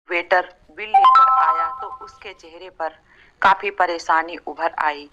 Waiter bill लेकर आया तो उसके चेहरे पर काफी परेशानी उभर आई।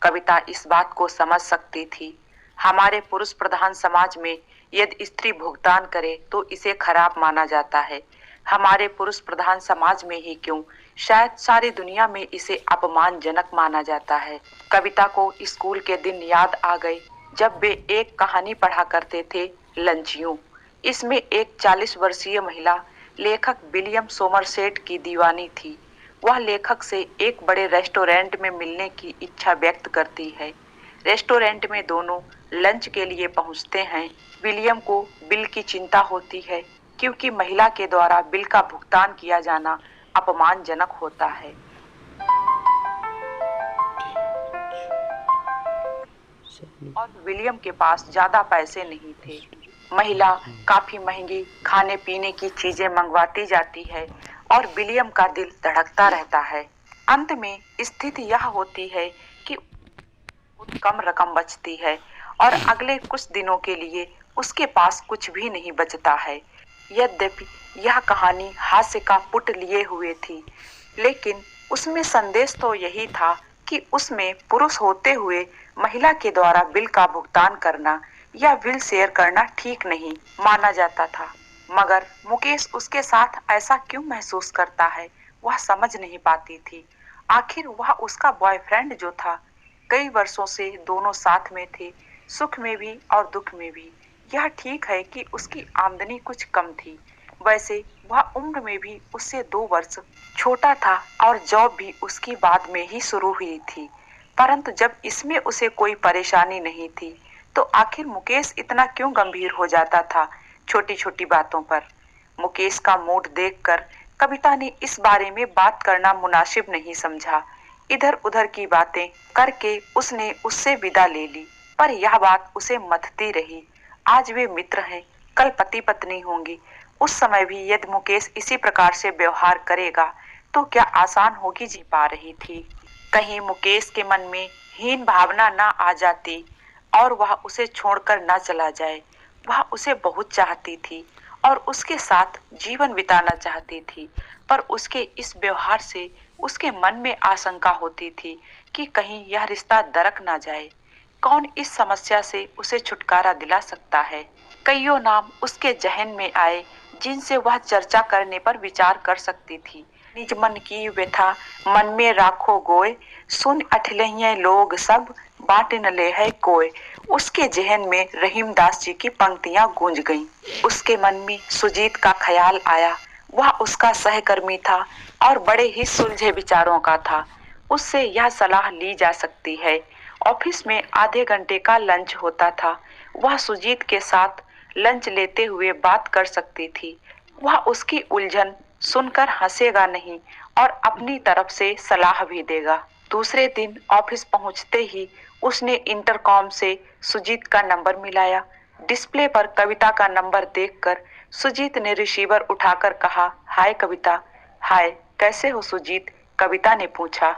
कविता इस बात को समझ सकती थी। हमारे पुरुष प्रधान समाज में यदि स्त्री भुगतान करे तो इसे खराब माना जाता है। हमारे पुरुष प्रधान समाज में ही क्यों, शायद सारी दुनिया में इसे अपमानजनक माना जाता है। कविता को स्कूल के दिन याद आ गए जब वे एक कहानी पढ़ा करते थे, लंचियों। इसमें एक 40 वर्षीय महिला लेखक विलियम सोमरसेट की दीवानी थी। वह लेखक से एक बड़े रेस्टोरेंट में मिलने की इच्छा व्यक्त करती है। रेस्टोरेंट में दोनों लंच के लिए पहुंचते हैं। विलियम को बिल की चिंता होती है क्योंकि महिला के द्वारा बिल का भुगतान किया जाना अपमानजनक होता है। और विलियम के पास ज्यादा पैसे नहीं थे। महिला काफी महंगी खाने पीने की चीजें मंगवाती जाती है और विलियम का दिल धड़कता रहता है। अंत में स्थिति यह होती है कि बहुत कम रकम बचती है और अगले कुछ दिनों के लिए उसके पास कुछ भी नहीं बचता है। यद्यपि यह कहानी हास्य का पुट लिए हुए थी, लेकिन उसमें संदेश तो यही था कि उसमें पुरुष होते हुए महिला के द्वारा बिल का भुगतान करना या बिल शेयर करना ठीक नहीं माना जाता था। मगर मुकेश उसके साथ ऐसा क्यों महसूस करता है, वह समझ नहीं पाती थी। आखिर वह उसका बॉयफ्रेंड जो था, कई वर्षों से दोनों साथ में थे, सुख में भी और दुख में भी। यह ठीक है कि उसकी आमदनी कुछ कम थी, वैसे वह उम्र में भी उससे 2 वर्ष छोटा था और जॉब भी उसकी बाद में ही शुरू हुई थी। परंतु जब इसमें उसे कोई परेशानी नहीं थी तो आखिर मुकेश इतना क्यों गंभीर हो जाता था छोटी छोटी बातों पर। मुकेश का मूड देखकर कविता ने इस बारे में बात करना मुनासिब नहीं समझा। इधर उधर की बातें करके उसने उससे विदा ले ली, पर यह बात उसे मथती रही। आज वे मित्र हैं, कल पति पत्नी होंगे। उस समय भी यदि मुकेश इसी प्रकार से व्यवहार करेगा तो क्या आसान होगी जी पा रही थी। कहीं मुकेश के मन में हीन भावना ना आ जाती और वह उसे छोड़कर ना चला जाए। वह उसे बहुत चाहती थी और उसके साथ जीवन बिताना चाहती थी, पर उसके इस व्यवहार से उसके मन में आशंका होती थी कि कहीं यह रिश्ता दरक ना जाए। कौन इस समस्या से उसे छुटकारा दिला सकता है। कईयों नाम उसके जहन में आए जिनसे वह चर्चा करने पर विचार कर सकती थी। निज मन की व्यथा मन में राखो गोय, सुन अठलहिए लोग सब, बांट न ले है कोय। उसके जहन में रहीमदास जी की पंक्तियां गूंज गईं। उसके मन में सुजीत का ख्याल आया। वह उसका सहकर्मी था और बड़े ही सुलझे विचारों का था। उससे यह सलाह ली जा सकती है। ऑफिस में आधे घंटे का लंच होता था। वह सुजीत के साथ लंच लेते हुए बात कर सकती थी। वह उसकी उलझन सुनकर हंसेगा नहीं और अपनी तरफ से सलाह भी देगा। दूसरे दिन ऑफिस पहुंचते ही उसने इंटरकॉम से सुजीत का नंबर मिलाया। डिस्प्ले पर कविता का नंबर देखकर सुजीत ने रिसीवर उठाकर कहा, हाय कविता। हाय, कैसे हो सुजीत? कविता ने पूछा।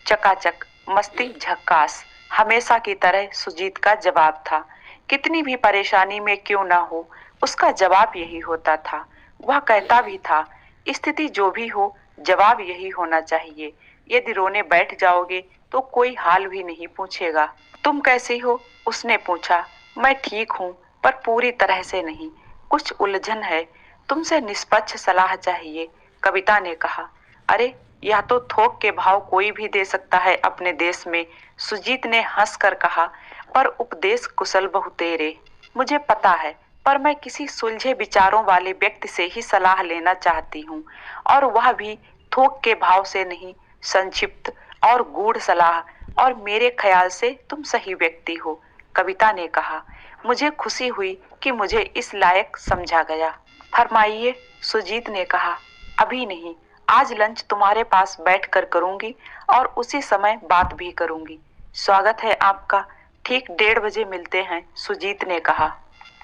चकाचक, मस्ती झक्कास, हमेशा की तरह सुजीत का जवाब था। कितनी भी परेशानी में क्यों ना हो, उसका जवाब यही होता था। वह कहता भी था, स्थिति जो भी हो जवाब यही होना चाहिए। यदि रोने बैठ जाओगे तो कोई हाल भी नहीं पूछेगा। तुम कैसी हो? उसने पूछा। मैं ठीक हूँ, पर पूरी तरह से नहीं, कुछ उलझन है। तुमसे निष्पक्ष सलाह चाहिए, कविता ने कहा। अरे, यह तो थोक के भाव कोई भी दे सकता है अपने देश में, सुजीत ने हंसकर कहा। पर उपदेश कुशल बहु तेरे। मुझे पता है, पर मैं किसी सुलझे विचारों वाले व्यक्ति से ही सलाह लेना चाहती हूँ, और वह भी थोक के भाव से नहीं, संक्षिप्त और गूढ़ सलाह। और मेरे ख्याल से तुम सही व्यक्ति हो, कविता ने कहा। मुझे खुशी हुई कि मुझे इस लायक समझा गया। फरमाइए, सुजीत ने कहा। अभी नहीं, आज लंच तुम्हारे पास बैठकर करूंगी और उसी समय बात भी करूंगी। स्वागत है आपका। ठीक 1:30 बजे मिलते हैं, सुजीत ने कहा।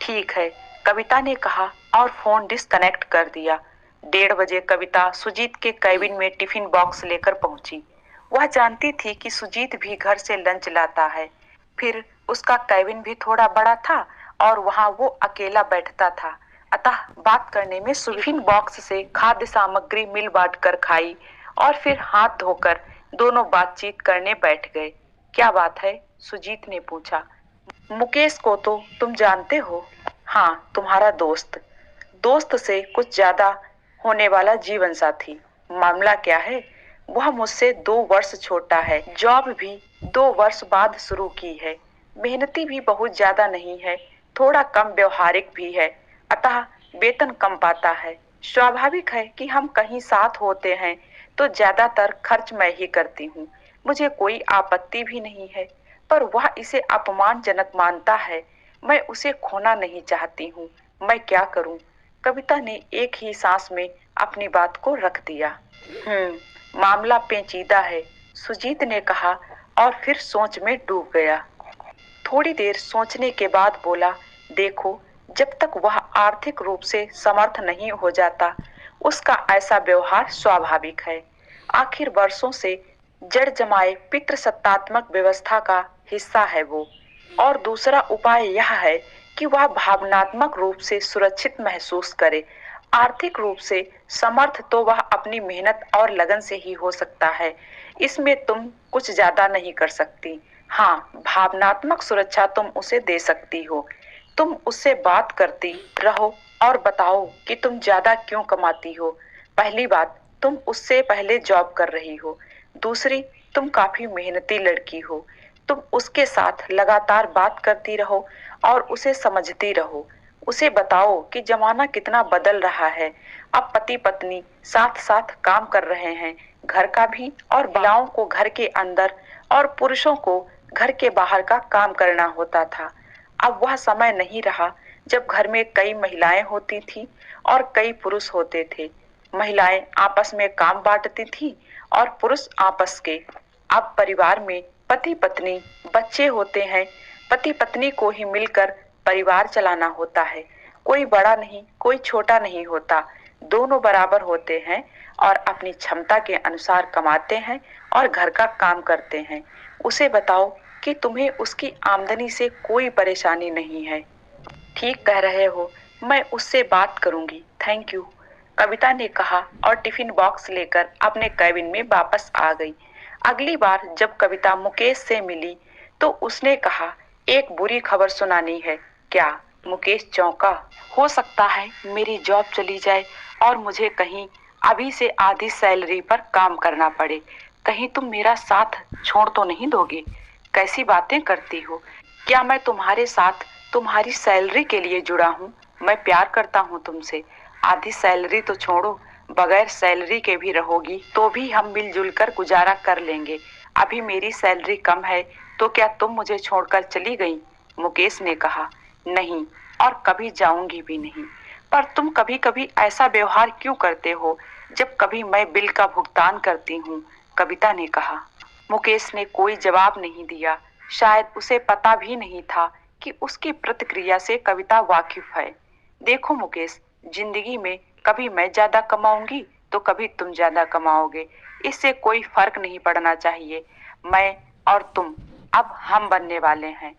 ठीक है, कविता ने कहा और फोन डिस्कनेक्ट कर दिया। 1:30 बजे कविता सुजीत के कैबिन में टिफिन बॉक्स लेकर पहुंची। वह जानती थी कि सुजीत भी घर से लंच लाता है। फिर उसका कैबिन भी थोड़ा बड़ा था और वहां वो अकेला बैठता था। अतः बात करने में टिफिन बॉक्स से खाद्य सामग्री मिल बांट कर खाई और फिर हाथ धोकर दोनों बातचीत करने बैठ गए। क्या बात है? सुजीत ने पूछा। मुकेश को तो तुम जानते हो? हाँ, तुम्हारा दोस्त। दोस्त से कुछ ज्यादा होने वाला जीवन साथी। मामला क्या है? वह मुझसे 2 वर्ष छोटा है, जॉब भी 2 वर्ष बाद शुरू की है, मेहनती भी बहुत ज्यादा नहीं है, थोड़ा कम व्यवहारिक भी है, अतः वेतन कम पाता है। स्वाभाविक है कि हम कहीं साथ होते हैं तो ज्यादातर खर्च मैं ही करती हूँ। मुझे कोई आपत्ति भी नहीं है, पर वह इसे अपमानजनक मानता है। मैं उसे खोना नहीं चाहती हूँ। मैं क्या करूँ? कविता ने एक ही सांस में अपनी बात को रख दिया। मामला पेचीदा है, सुजीत ने कहा और फिर सोच में डूब गया। थोड़ी देर सोचने के बाद बोला, देखो, जब तक वह आर्थिक रूप से समर्थ नहीं हो जाता, उसका ऐसा व्यवहार स्वाभाविक है। आखिर वर्षों से जड़ जमाए पितृसत्तात्मक व्यवस्था का हिस्सा है वो। और दूसरा उपाय यह है कि वह भावनात्मक रूप से सुरक्षित महसूस करे। आर्थिक रूप से समर्थ तो वह अपनी मेहनत और लगन से ही हो सकता है, इसमें तुम कुछ ज्यादा नहीं कर सकती। हाँ, भावनात्मक सुरक्षा तुम उसे दे सकती हो। तुम उससे बात करती रहो और बताओ कि तुम ज्यादा क्यों कमाती हो। पहली बात, तुम उससे पहले जॉब कर रही हो। दूसरी, तुम काफी मेहनती लड़की हो। तुम उसके साथ लगातार बात करती रहो और उसे समझती रहो। उसे बताओ कि जमाना कितना बदल रहा है। अब पति पत्नी साथ साथ काम कर रहे हैं, घर का भी, और महिलाओं को घर के अंदर और पुरुषों को घर के बाहर का काम करना होता था। अब वह समय नहीं रहा जब घर में कई महिलाएं होती थी और कई पुरुष होते थे। महिलाएं आपस में काम बांटती थी और पुरुष आपस के। अब परिवार में पति पत्नी बच्चे होते हैं। पति पत्नी को ही मिलकर परिवार चलाना होता है। कोई बड़ा नहीं, कोई छोटा नहीं होता, दोनों बराबर होते हैं और अपनी क्षमता के अनुसार कमाते हैं और घर का काम करते हैं। उसे बताओ कि तुम्हें उसकी आमदनी से कोई परेशानी नहीं है। ठीक कह रहे हो, मैं उससे बात करूंगी, थैंक यू, कविता ने कहा और टिफिन बॉक्स लेकर अपने कैबिन में वापस आ गई। अगली बार जब कविता मुकेश से मिली तो उसने कहा, एक बुरी खबर सुनानी है। क्या? मुकेश चौंका। हो सकता है मेरी जॉब चली जाए और मुझे कहीं अभी से आधी सैलरी पर काम करना पड़े। कहीं तुम मेरा साथ छोड़ तो नहीं दोगे? कैसी बातें करती हो? क्या मैं तुम्हारे साथ तुम्हारी सैलरी के लिए जुड़ा हूँ? मैं प्यार करता हूँ तुमसे। आधी सैलरी तो छोड़ो, बगैर सैलरी के भी रहोगी तो भी हम मिलजुल कर गुजारा कर लेंगे। अभी मेरी सैलरी कम है तो क्या तुम मुझे छोड़कर चली गई? मुकेश ने कहा, नहीं, और कभी जाऊंगी भी नहीं। पर तुम कभी कभी ऐसा व्यवहार क्यों करते हो जब कभी मैं बिल का भुगतान करती हूँ? कविता ने कहा। मुकेश ने कोई जवाब नहीं दिया। शायद उसे पता भी नहीं था कि उसकी प्रतिक्रिया से कविता वाकिफ है। देखो मुकेश, जिंदगी में कभी मैं ज्यादा कमाऊंगी तो कभी तुम ज्यादा कमाओगे। इससे कोई फर्क नहीं पड़ना चाहिए। मैं और तुम अब हम बनने वाले हैं।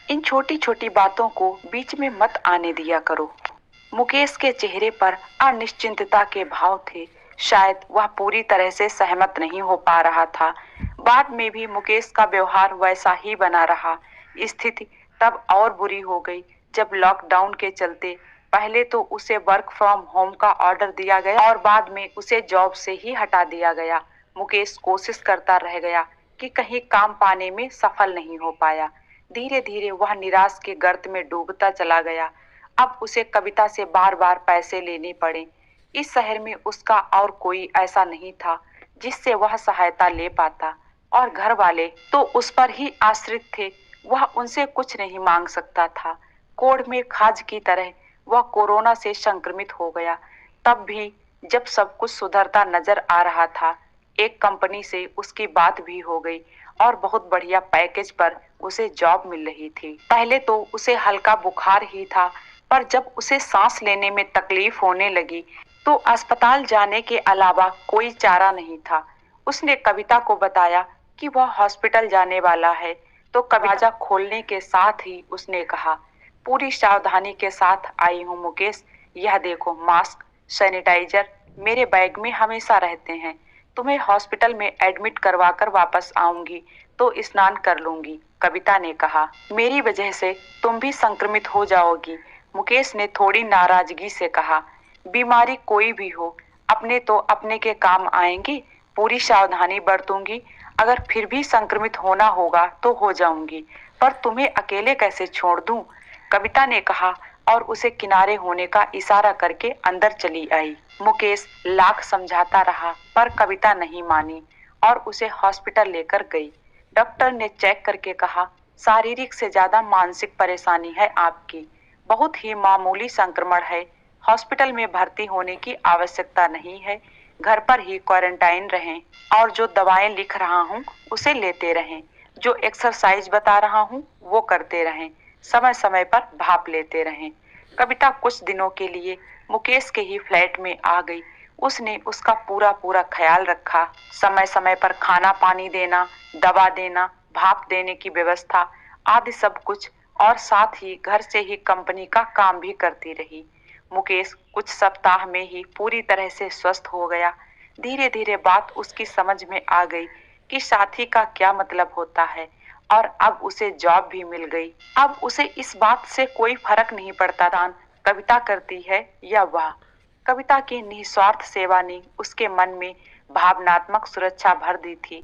इन छोटी छोटी बातों को बीच में मत आने दिया करो। मुकेश के चेहरे पर अनिश्चिंतता के भाव थे। शायद वह पूरी तरह से सहमत नहीं हो पा रहा था। बाद में भी मुकेश का व्यवहार वैसा ही बना रहा। स्थिति तब और बुरी हो गई जब लॉकडाउन के चलते पहले तो उसे वर्क फ्रॉम होम का ऑर्डर दिया गया और बाद में उसे जॉब से ही हटा दिया गया। मुकेश कोशिश करता रह गया कि कहीं काम पाने में सफल नहीं हो पाया। धीरे धीरे वह निराश के गर्त में डूबता चला गया। अब उसे कविता से बार बार पैसे लेने पड़े। इस शहर में उसका और कोई ऐसा नहीं था जिससे वह सहायता ले पाता, और घर वाले तो उस पर ही आश्रित थे। वह उनसे कुछ नहीं मांग सकता था। कोढ़ में खाज की तरह वह कोरोना से संक्रमित हो गया। तब भी जब सब कुछ सुधरता नजर आ रहा था, एक कंपनी से उसकी बात भी हो गई और बहुत बढ़िया पैकेज पर उसे जॉब मिल रही थी। पहले तो उसे हल्का बुखार ही था, पर जब उसे सांस लेने में तकलीफ होने लगी तो अस्पताल जाने के अलावा कोई चारा नहीं था। उसने कविता को बताया कि वह हॉस्पिटल जाने वाला है, तो दरवाजा खोलने के साथ ही उसने कहा, पूरी सावधानी के साथ आई हूँ मुकेश, यह देखो, मास्क, सैनिटाइजर मेरे बैग में हमेशा रहते हैं। तुम्हें हॉस्पिटल में एडमिट करवा कर वापस आऊंगी तो स्नान कर लूंगी, कविता ने कहा। मेरी वजह से तुम भी संक्रमित हो जाओगी, मुकेश ने थोड़ी नाराजगी से कहा। बीमारी कोई भी हो, अपने तो अपने के काम आएंगी, पूरी सावधानी बरतूंगी। अगर फिर भी संक्रमित होना होगा तो हो जाऊंगी, पर तुम्हें अकेले कैसे छोड़ दूं, कविता ने कहा और उसे किनारे होने का इशारा करके अंदर चली आई। मुकेश लाख समझाता रहा पर कविता नहीं मानी और उसे हॉस्पिटल लेकर गई। डॉक्टर ने चेक करके कहा, शारीरिक से ज्यादा मानसिक परेशानी है आपकी, बहुत ही मामूली संक्रमण है, हॉस्पिटल में भर्ती होने की आवश्यकता नहीं है, घर पर ही क्वारंटाइन रहें और जो दवाएं लिख रहा हूँ उसे लेते रहें, जो एक्सरसाइज बता रहा हूँ वो करते रहें, समय समय पर भाप लेते रहें। कविता कुछ दिनों के लिए मुकेश के ही फ्लैट में आ गई। उसने उसका पूरा पूरा ख्याल रखा, समय समय पर खाना पानी देना, दवा देना, भाप देने की व्यवस्था आदि सब कुछ, और साथ ही घर से ही कंपनी का काम भी करती रही। मुकेश कुछ सप्ताह में ही पूरी तरह से स्वस्थ हो गया। धीरे धीरे बात उसकी समझ में आ गई कि साथी का क्या मतलब होता है, और अब उसे जॉब भी मिल गई। अब उसे इस बात से कोई फर्क नहीं पड़ता था कविता करती है या वह। कविता की निस्वार्थ सेवा ने उसके मन में भावनात्मक सुरक्षा भर दी थी।